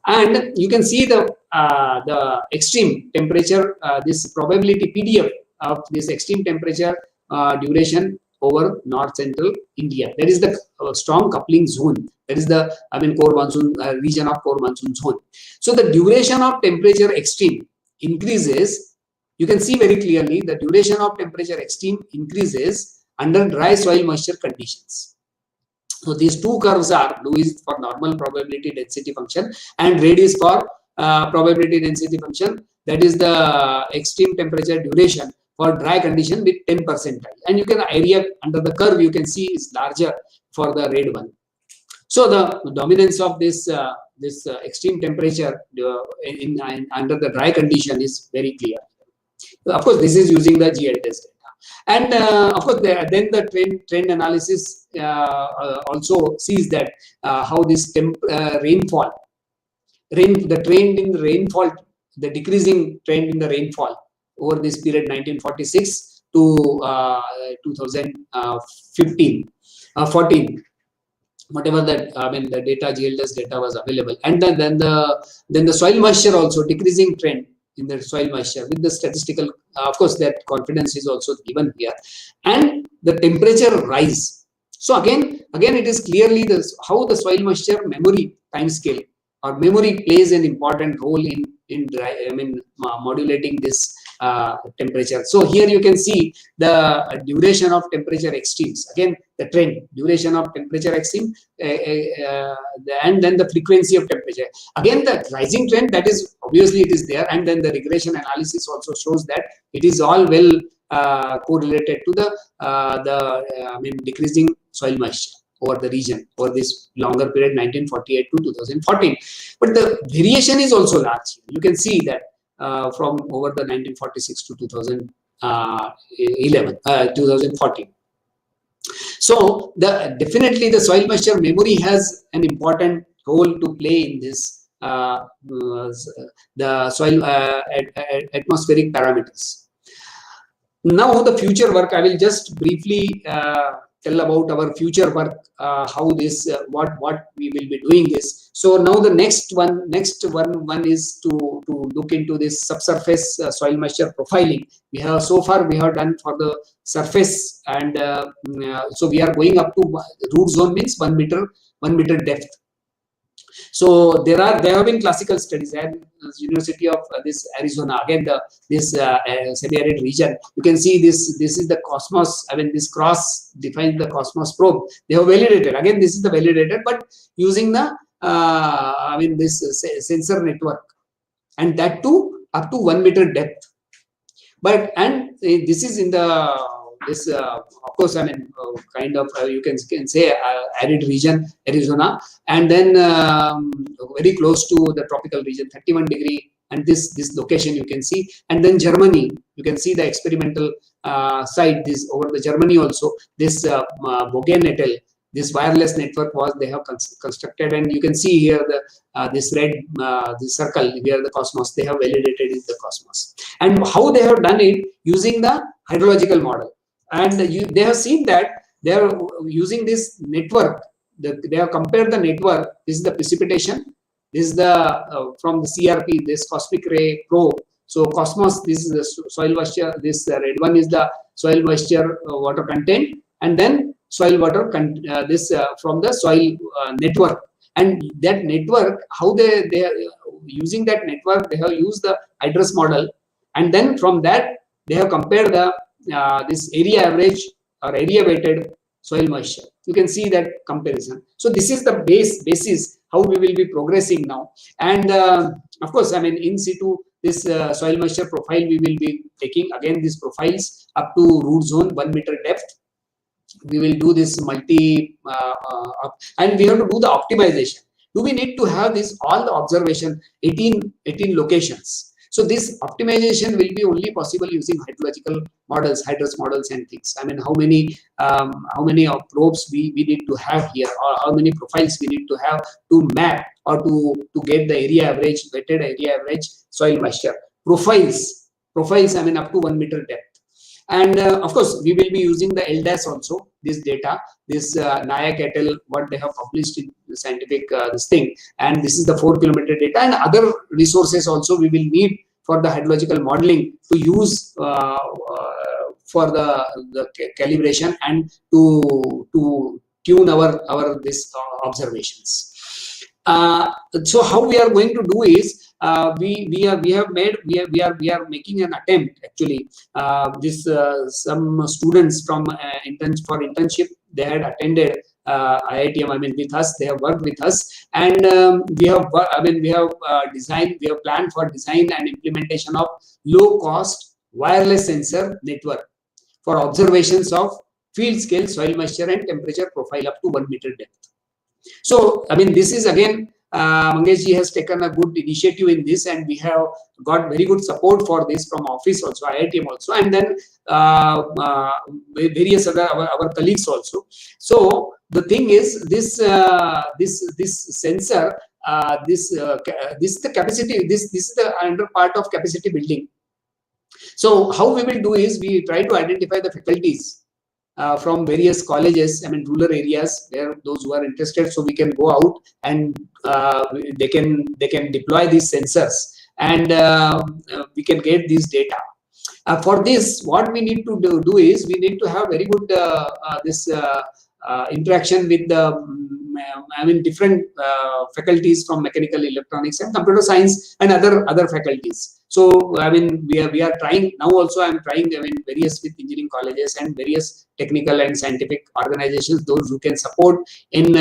And you can see the extreme temperature, this probability PDF of this extreme temperature duration over North Central India. That is the strong coupling zone. That is the, I mean, core monsoon region of core monsoon zone. So the duration of temperature extreme increases. You can see very clearly the duration of temperature extreme increases under dry soil moisture conditions. So these two curves are, blue is for normal probability density function and red is for probability density function. That is the extreme temperature duration for dry condition with 10 percentile. And you can area under the curve, you can see is larger for the red one. So the dominance of this extreme temperature under the dry condition is very clear. Of course, this is using the GL test data. And of course, then the trend analysis also sees that how this rainfall, the trend in the rainfall, the decreasing trend in the rainfall over this period 1946 to 2015, 14, whatever that, I mean, the data, GLS data was available. And then the soil moisture also decreasing trend in the soil moisture with the statistical, of course, that confidence is also given here, and the temperature rise. So again, it is clearly how the soil moisture memory time scale or memory plays an important role in modulating this temperature. So here you can see the duration of temperature extremes. Again, the trend, duration of temperature extreme, and then the frequency of temperature. Again, the rising trend, that is obviously it is there, and then the regression analysis also shows that it is all well correlated to the decreasing soil moisture over the region over this longer period 1948 to 2014. But the variation is also large. You can see that from over the 1946 to 2014. So definitely the soil moisture memory has an important role to play in this the soil atmospheric parameters. Now the future work, I will just briefly tell about our future work, how this, what we will be doing this. So now the next one is to look into this subsurface soil moisture profiling. So far we have done for the surface, and so we are going up to root zone, means 1 meter depth. So there have been classical studies at University of this Arizona, again this semi-arid region. You can see this is the Cosmos. I mean, this cross defines the Cosmos probe. They have validated, again this is the validated, but using the I mean this sensor network, and that too up to 1 meter depth. But this is in the this of course, I mean kind of you can say arid region, Arizona, and then very close to the tropical region, 31-degree, and this location you can see. And then Germany, you can see the experimental site, this over the Germany also, this Bogen et al. This wireless network was they have constructed, and you can see here the this red this circle here, the Cosmos. They have validated is the Cosmos, and how they have done it using the hydrological model. And they have seen that they are using this network. They have compared the network. This is the precipitation. This is the from the CRP, this cosmic ray probe. So Cosmos, this is the soil moisture. This red one is the soil moisture water content, and then soil water this from the soil network. And that network, how they are using that network, they have used the hydrous model, and then from that they have compared the this area average or area weighted soil moisture. You can see that comparison. So this is the basis how we will be progressing now. And of course, I mean in situ this soil moisture profile we will be taking again these profiles up to root zone 1 meter depth. We will do this multi and we have to do the optimization. Do we need to have this all the observation 18 locations? So this optimization will be only possible using hydrological models, hydrous models and things. I mean, how many probes we need to have here, or how many profiles we need to have to map or to get the area average, weighted area average soil moisture. Profiles, I mean up to 1 meter depth. And of course, we will be using the LDAS also, this data, this Nayak et al., what they have published in the scientific this thing. And this is the 4 kilometer data, and other resources also we will need for the hydrological modeling to use for the calibration and to tune our this observations. So how we are going to do is we are making an attempt actually. This some students from for internship, they had attended IITM. I mean with us, they have worked with us, and we have designed, we have planned for design and implementation of low cost wireless sensor network for observations of field scale soil moisture and temperature profile up to 1 meter depth. So, I mean, this is again, Mangeshji has taken a good initiative in this, and we have got very good support for this from office also, IITM also, and then various other our colleagues also. So the thing is, this sensor, this is the capacity. This is the under part of capacity building. So how we will do is we try to identify the faculties from various colleges, I mean rural areas, where those who are interested, so we can go out and they can deploy these sensors, and we can get these data. For this, what we need to do is we need to have very good interaction with the different faculties from mechanical, electronics, and computer science, and other faculties. So I mean we are trying now also. I am trying various with engineering colleges and various technical and scientific organizations, those who can support in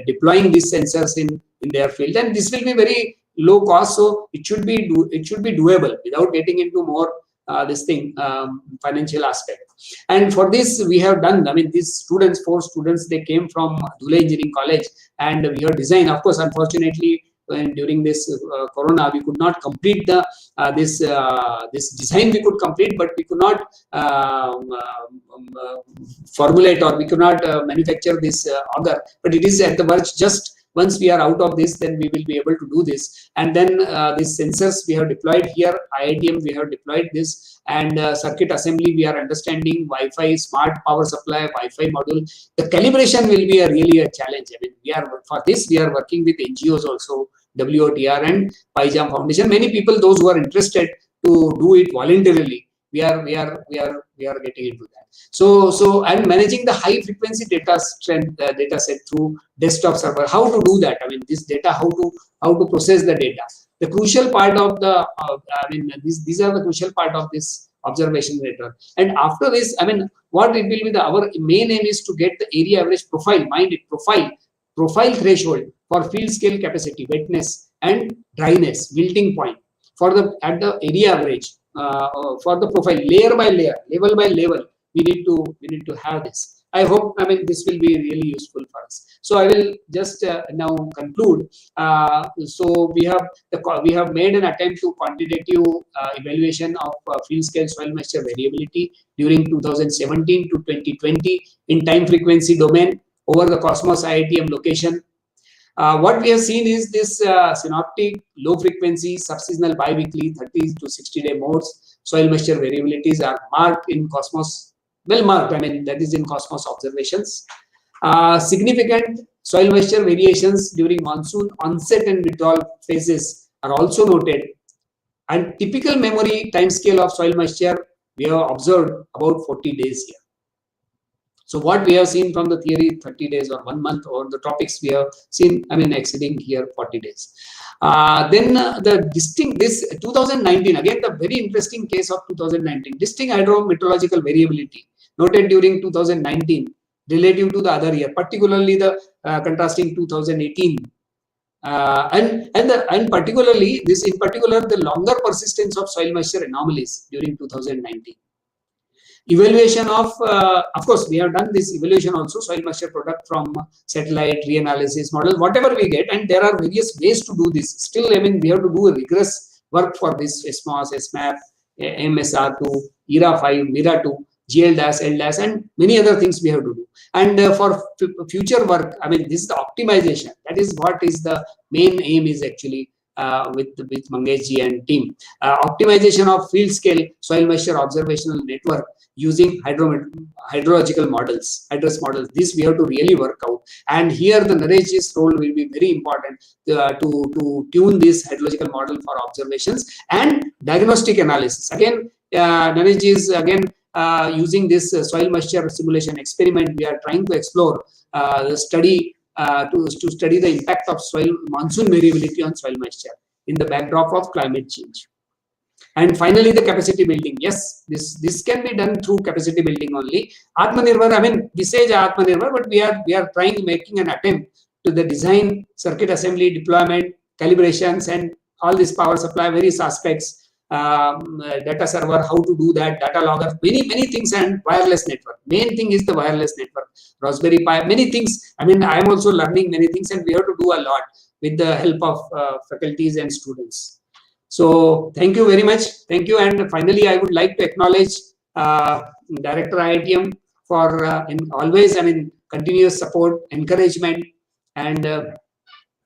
deploying these sensors in their field, and this will be very low cost. So it should be doable without getting into more financial aspect. And for this we have done, I mean these students, 4 students, they came from Dhule Engineering College, and we have designed. Of course, unfortunately, during this corona, we could not complete the this design. We could complete, but we could not formulate, or we could not manufacture this auger. But it is at the verge. Just once we are out of this, then we will be able to do this. And then these sensors we have deployed here. IITM, we have deployed this, and circuit assembly we are understanding. Wi-Fi, smart power supply, Wi-Fi module. The calibration will be really a challenge. I mean, we are working with NGOs also, WOTR and PyJam Foundation. Many people, those who are interested to do it voluntarily, we are getting into that. So and managing the high frequency data set through desktop server. How to do that? I mean, this data, how to process the data. The crucial part of the these are the crucial part of this observation network. And after this, I mean, what it will be, our main aim is to get the area average profile, profile threshold for field scale capacity, wetness and dryness, wilting point at the area average, for the profile, layer by layer, level by level. We need to have this. I hope, I mean, this will be really useful for us. So I will just now conclude. So we have made an attempt to quantitative evaluation of field scale soil moisture variability during 2017 to 2020 in time frequency domain over the Cosmos IITM location. What we have seen is this synoptic, low frequency, subseasonal, biweekly, 30 to 60-day modes, soil moisture variabilities are marked in Cosmos, well marked, I mean, that is in Cosmos observations. Significant soil moisture variations during monsoon onset and withdrawal phases are also noted. And typical memory timescale of soil moisture, we have observed about 40 days here. So what we have seen from the theory, 30 days or 1 month, or the topics we have seen, I mean, exceeding here 40 days. Then this 2019, again, the very interesting case of 2019, distinct hydrometeorological variability noted during 2019 relative to the other year, particularly the contrasting 2018. And particularly this, in particular, the longer persistence of soil moisture anomalies during 2019. Evaluation of course, we have done this evaluation also, soil moisture product from satellite reanalysis model, whatever we get, and there are various ways to do this. Still, I mean, we have to do a rigorous work for this: SMOS, SMAP, MSR2, ERA5, MIRA2, GL-L- and many other things we have to do. And for future work, I mean, this is the optimization. That is what is the main aim is actually with Mangesh and team. Optimization of field scale soil moisture observational network using hydrological models, hydrous models. This we have to really work out. And here the Naresh's role will be very important to tune this hydrological model for observations and diagnostic analysis. Again, Naresh is again using this soil moisture simulation experiment. We are trying to explore the study to study the impact of soil monsoon variability on soil moisture in the backdrop of climate change. And finally, the capacity building. Yes, this can be done through capacity building only. Atmanirbhar, I mean, we say Atmanirbhar, but we are trying, making an attempt to the design, circuit assembly, deployment, calibrations, and all this power supply, various aspects, data server, how to do that, data logger, many things, and wireless network. Main thing is the wireless network, Raspberry Pi, many things. I mean, I am also learning many things, and we have to do a lot with the help of faculties and students. So thank you very much. Thank you. And finally, I would like to acknowledge Director IITM for always, I mean, continuous support, encouragement, and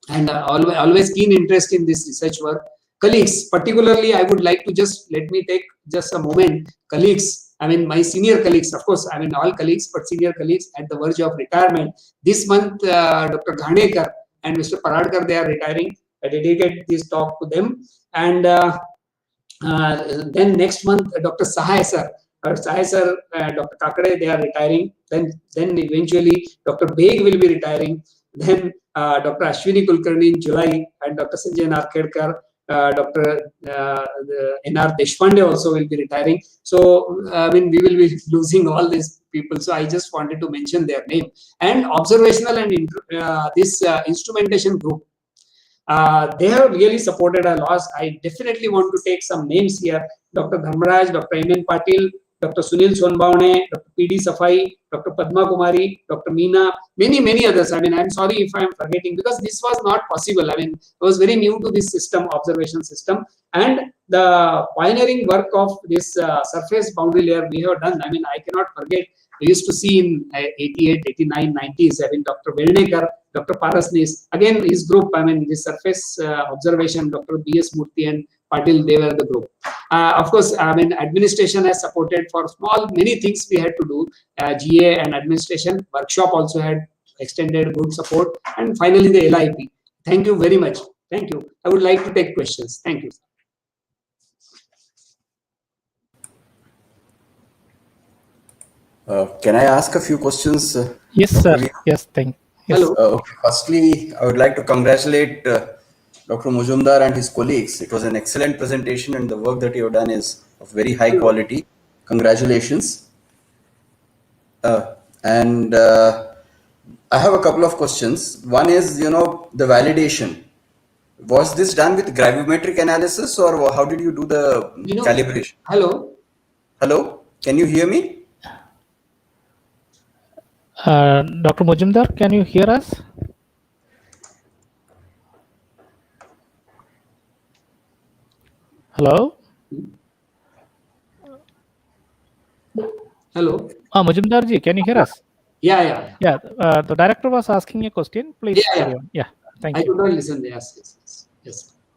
always keen interest in this research work. Colleagues, particularly, I would like to let me take just a moment. Colleagues, I mean, my senior colleagues, of course, I mean, all colleagues, but senior colleagues at the verge of retirement. This month, Dr. Ghanekar and Mr. Paradkar, they are retiring. I dedicate this talk to them. And then next month, Dr. Sahai sir, Dr. Kakade, they are retiring. Then eventually Dr. Beg will be retiring. Then Dr. Ashwini Kulkarni in July, and Dr. Sanjay Narkhedkar, Dr. N.R. Deshpande also will be retiring. So I mean, we will be losing all these people. So I just wanted to mention their name. And observational and this instrumentation group. They have really supported a lot. I definitely want to take some names here: Dr. Dharmaraj, Dr. M.N. Patil, Dr. Sunil Sonbavane, Dr. P.D. Safai, Dr. Padma Kumari, Dr. Meena, many others. I mean, I'm sorry if I'm forgetting, because this was not possible. I mean, I was very new to this system, observation system, and the pioneering work of this surface boundary layer we have done. I mean, I cannot forget. We used to see in 88, 89, 90s, I mean, Dr. Velnekar, Dr. Parasnis, again, his group, I mean, this surface observation, Dr. B.S. Murthy and Patil, they were the group. Of course, I mean, administration has supported for many things we had to do. GA and administration workshop also had extended good support. And finally, the LIP. Thank you very much. Thank you. I would like to take questions. Thank you. Can I ask a few questions? Yes, Dr. sir. Lee? Yes, thank. Yes. Hello. Okay. Firstly, I would like to congratulate Dr. Mujumdar and his colleagues. It was an excellent presentation, and the work that you have done is of very high Hello. quality. Congratulations. And I have a couple of questions. One is, the validation. Was this done with gravimetric analysis, or how did you do the calibration? Hello. Hello, can you hear me? Dr. Mujumdar, can you hear us? Hello? Hello. Mujumdar ji, can you hear us? Yeah. Yeah, the director was asking a question. Please carry on. Yeah, thank I you. could not listen. Yes.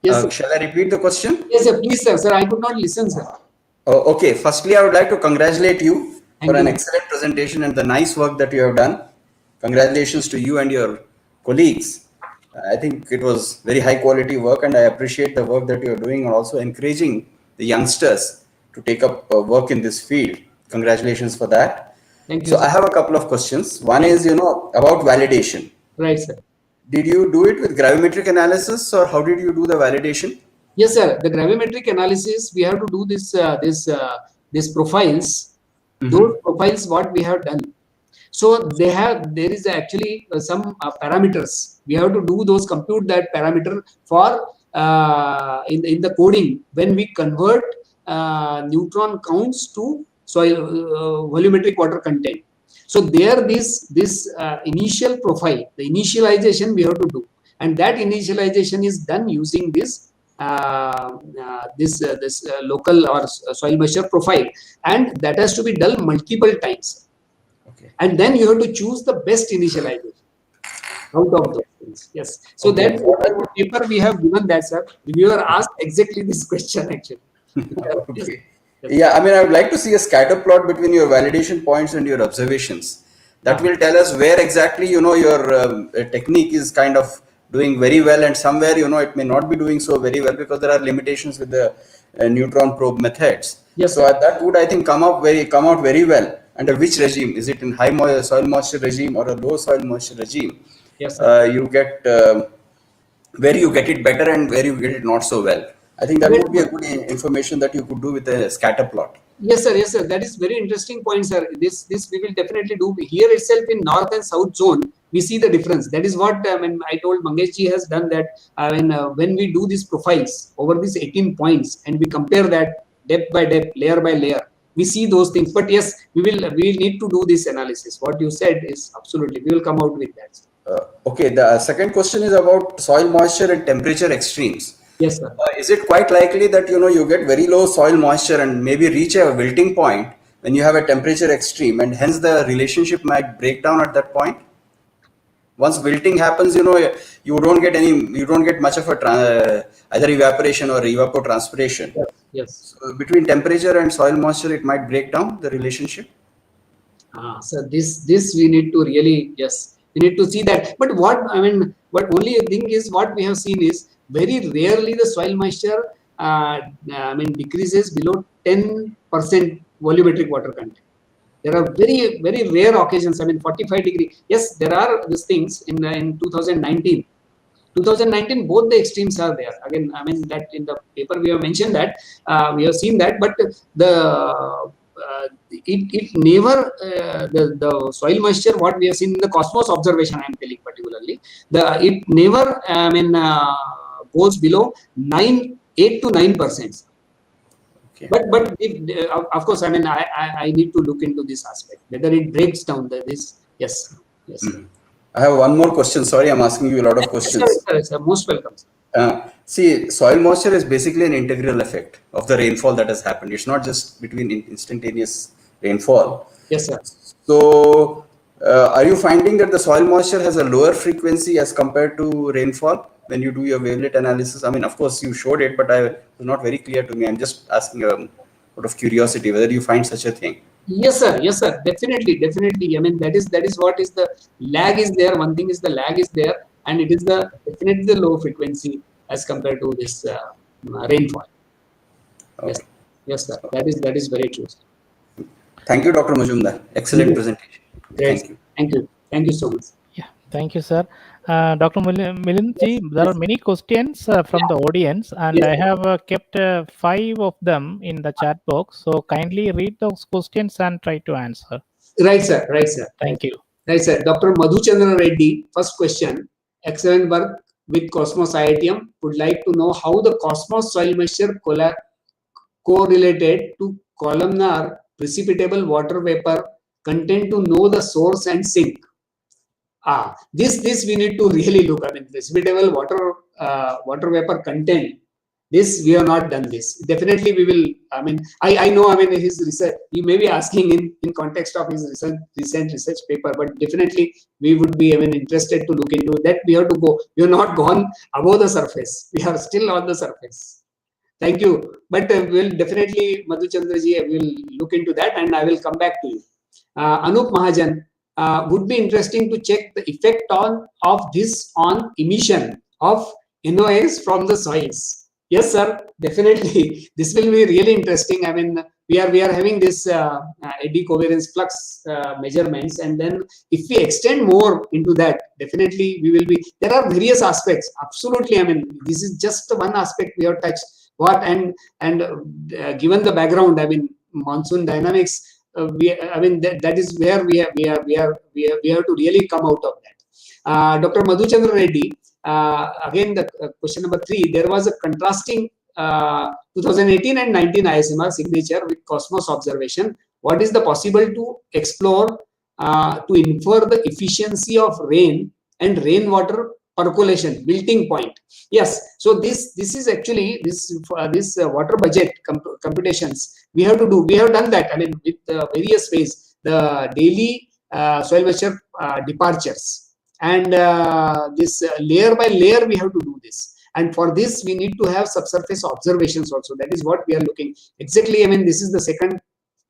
Sir. Shall I repeat the question? Yes, sir. Please, sir. Sir, I could not listen, sir. Okay, firstly, I would like to congratulate you for Thank an you. excellent presentation and the nice work that you have done. Congratulations to you and your colleagues. I think it was very high quality work, and I appreciate the work that you are doing and also encouraging the youngsters to take up work in this field. Congratulations for that. Thank you, So, sir. I have a couple of questions. One is, about validation. Right, sir. Did you do it with gravimetric analysis, or how did you do the validation? Yes, sir. The gravimetric analysis, we have to do this profiles. Those profiles, what we have done. So there is actually some parameters. We have to do those, compute that parameter for in the coding when we convert neutron counts to soil volumetric water content. So there this initial profile, the initialization we have to do, and that initialization is done using this local or soil moisture profile, and that has to be done multiple times. Okay. And then you have to choose the best initialization out of those things. Yes. So Okay. that in the paper we have given that, sir. We were asked exactly this question actually. Okay. Yeah, I mean, I would like to see a scatter plot between your validation points and your observations. That will tell us where exactly, your technique is kind of doing very well, and somewhere, it may not be doing so very well because there are limitations with the neutron probe methods. Yes, So that would, I think, come out very well. Under which regime? Is it in high soil moisture regime or a low soil moisture regime? Yes, sir. You get where you get it better and where you get it not so well. I think that would be a good information that you could do with a scatter plot. Yes, sir. That is very interesting point, sir. This we will definitely do here itself in north and south zone. We see the difference. That is what I told Mangesh ji has done that. When we do these profiles over these 18 points and we compare that depth by depth, layer by layer, we see those things. But yes, we need to do this analysis. What you said is absolutely. We will come out with that. Okay, the second question is about soil moisture and temperature extremes. Yes, sir. Is it quite likely that you get very low soil moisture and maybe reach a wilting point when you have a temperature extreme, and hence the relationship might break down at that point? Once wilting happens, you don't get much of a either evaporation or evapotranspiration. Yes. So between temperature and soil moisture, it might break down the relationship. So this we need to really, yes, we need to see that. But what only thing is, what we have seen is very rarely the soil moisture decreases below 10% volumetric water content. There are very rare occasions. 45 degree. Yes, there are these things in 2019. 2019, both the extremes are there. Again, that in the paper we have mentioned that we have seen that, but it never the soil moisture what we have seen in the Cosmos observation. I am telling particularly it never goes below 8 to 9%. Okay. But if, of course, I need to look into this aspect whether it breaks down this. Yes. I have one more question. Sorry, I'm asking you a lot of questions. Yes, sir. Most welcome. See, soil moisture is basically an integral effect of the rainfall that has happened. It's not just between instantaneous rainfall. Yes, sir. So, are you finding that the soil moisture has a lower frequency as compared to rainfall when you do your wavelet analysis? Of course, you showed it, but it was not very clear to me. I'm just asking out of curiosity whether you find such a thing. Yes, sir. Definitely. That is what is the lag is there. One thing is the lag is there, and it is definitely the low frequency as compared to this rainfall. Okay. Yes, sir. That is very true. Thank you, Dr. Mujumdar. Excellent presentation. Great. Thank you. Thank you. Thank you so much. Yeah, thank you, sir. Dr. Milind ji, there are many questions from the audience, and Yes. I have kept 5 of them in the chat box. So kindly read those questions and try to answer. Right, sir. Right, sir. Thank you. Right, sir. Dr. Madhuchandra Reddy, first question. Excellent work with Cosmos IITM. Would like to know how the Cosmos soil moisture correlated to columnar precipitable water vapor content to know the source and sink. This we need to really look. I mean, precipitable water vapor content. This we have not done this. Definitely we will. I mean, I know. I mean, his research. He may be asking in context of his recent research paper, but definitely we would be, I mean, interested to look into that. We have to go. We have not gone above the surface. We are still on the surface. Thank you. But we'll definitely, Madhuchandraji, I will look into that and I will come back to you. Anup Mahajan, would be interesting to check the effect of this on emission of NOx from the soils. Yes, sir, definitely. This will be really interesting. I mean, we are having this eddy covariance flux measurements, and then if we extend more into that, definitely we will be. There are various aspects. Absolutely, I mean, this is just one aspect we have touched. What and given the background, I mean, monsoon dynamics. I mean that is where we have to really come out of that. Dr. Madhuchandra Reddy, again the question number 3. There was a contrasting 2018 and 19 ISMR signature with Cosmos observation. What is the possible to explore to infer the efficiency of rain and rainwater percolation melting point? Yes, so this is actually this water budget computations we have to do. We have done that, I mean, with various ways, the daily soil moisture departures, and this layer by layer we have to do this, and for this we need to have subsurface observations also. That is what we are looking exactly. I mean, this is the second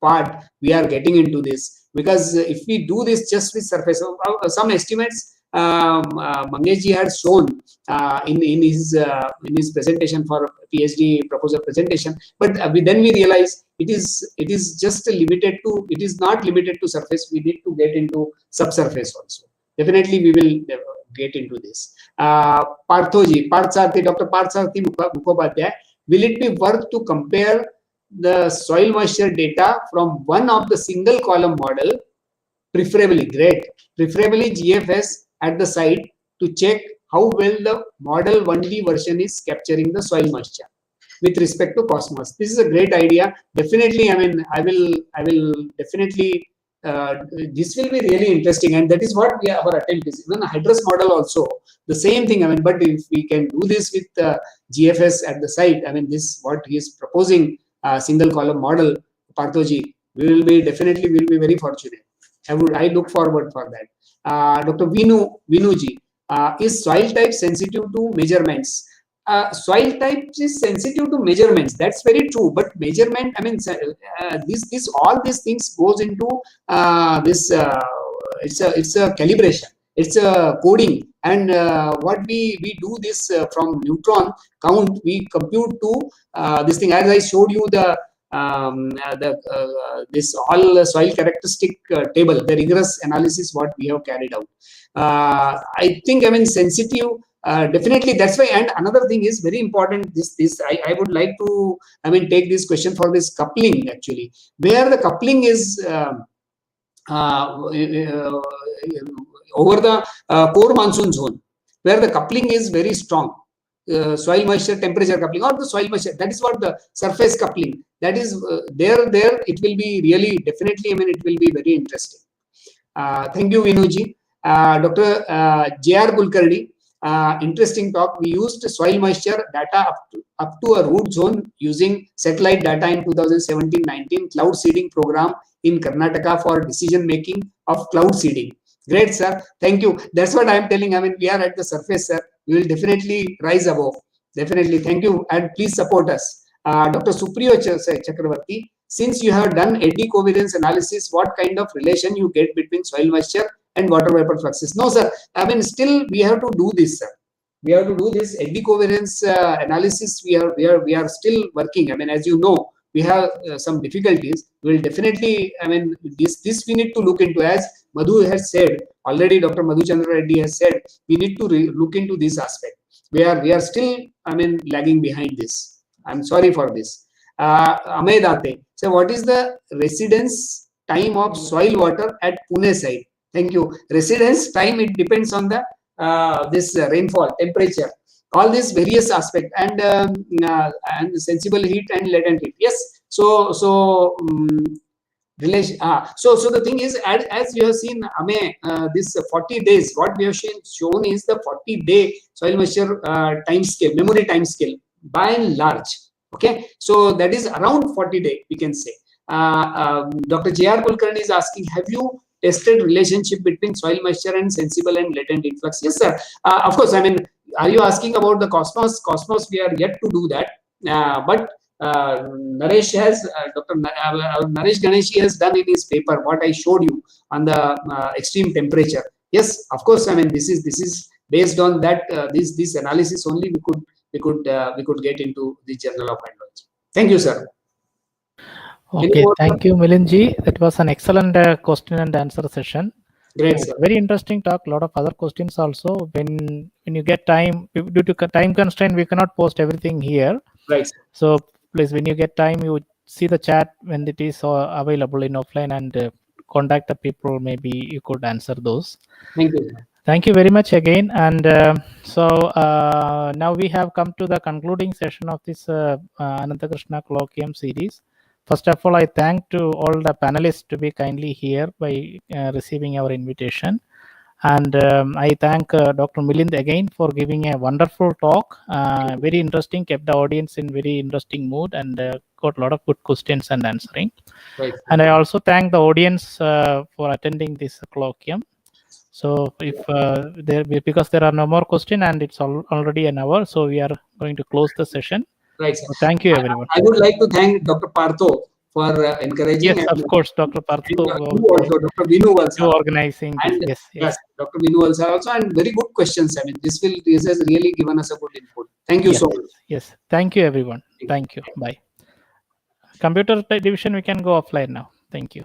part we are getting into this, because if we do this just with surface, some estimates Mangesh had shown in his presentation for PhD proposal presentation, but then we realize it is just limited to, it is not limited to surface. We need to get into subsurface also. Definitely we will get into this. Parthoji, Dr. Parthsarthi Mukhopadhyay, will it be worth to compare the soil moisture data from one of the single column model, preferably GFS at the site, to check how well the model 1D version is capturing the soil moisture with respect to Cosmos? This is a great idea. Definitely, I mean, I will definitely. This will be really interesting, and that is what our attempt is. Even the Hydrus model also the same thing. I mean, but if we can do this with GFS at the site, I mean, this what he is proposing, single column model, Parthoji, we will be very fortunate. I look forward for that. Dr. Vinuji, is soil type sensitive to measurements? Soil type is sensitive to measurements. That's very true. But measurement, I mean, all these things goes into this. It's a calibration. It's a coding, and what we do this from neutron count, we compute to this thing. As I showed you this all soil characteristic table, the rigorous analysis what we have carried out. I think, I mean, sensitive. Definitely, that's why. And another thing is very important. I would like to, I mean, take this question for this coupling actually, where the coupling is over the core monsoon zone, where the coupling is very strong. Soil moisture temperature coupling, or the soil moisture, that is what the surface coupling, that is there it will be really definitely, I mean, it will be very interesting. Thank you, Vinuji. Dr. J.R. Kulkarni, interesting talk. We used soil moisture data up to a root zone using satellite data in 2017-19 cloud seeding program in Karnataka for decision making of cloud seeding. Great, sir. Thank you. That's what I am telling. I mean, we are at the surface, sir. We will definitely rise above. Definitely. Thank you. And please support us. Dr. Supriyo Chakravarti, since you have done eddy covariance analysis, what kind of relation you get between soil moisture and water vapor fluxes? No, sir. I mean, still we have to do this, sir. We have to do this eddy covariance analysis. We are still working. I mean, as you know, we have some difficulties, we'll definitely, I mean, this we need to look into, as Madhu has said already. Dr. Madhu Chandra Reddy has said we need to look into this aspect. We are still, I mean, lagging behind this. I'm sorry for this. Ahmed Ate, so what is the residence time of soil water at Pune site? Thank you. Residence time, it depends on the this rainfall, temperature, all these various aspects, and sensible heat and latent heat. Yes. So relation. So the thing is, as you have seen, Ame, this 40 days, what we have shown is the 40-day soil moisture time scale, memory time scale, by and large. Okay, so that is around 40 days, we can say. Dr. J.R. Kulkarni is asking, have you tested relationship between soil moisture and sensible and latent influx? Yes, sir. Of course, I mean, are you asking about the Cosmos? Cosmos, we are yet to do that. But Naresh has, Dr. Naresh Ganeshi has done in his paper what I showed you on the extreme temperature. Yes, of course, I mean, this is based on that, this analysis only we could get into the Journal of Hydrology. Thank you, sir. Okay, thank you, Milind ji. That was an excellent question and answer session. Great, sir. Very interesting talk. A lot of other questions also. When you get time, due to time constraint, we cannot post everything here. Right. So please, when you get time, you see the chat when it is available in offline, and contact the people. Maybe you could answer those. Thank you. Thank you very much again. And so now we have come to the concluding session of this Ananthakrishnan Colloquium series. First of all, I thank to all the panelists to be kindly here by receiving our invitation. And I thank Dr. Milind again for giving a wonderful talk. Very interesting, kept the audience in very interesting mood, and got a lot of good questions and answering. Right. And I also thank the audience for attending this colloquium. So if because there are no more questions and it's already an hour, so we are going to close the session. Right, sir. So thank you, everyone. I would like to thank Dr. Partho for encouraging. Yes, of course, Dr. Partho. Also, Dr. Vinu also organizing this. Yes, Dr. Vinu also, and very good questions. I mean, this has really given us a good input. Thank you so much. Yes, thank you, everyone. Thank you. Bye. Computer division, we can go offline now. Thank you.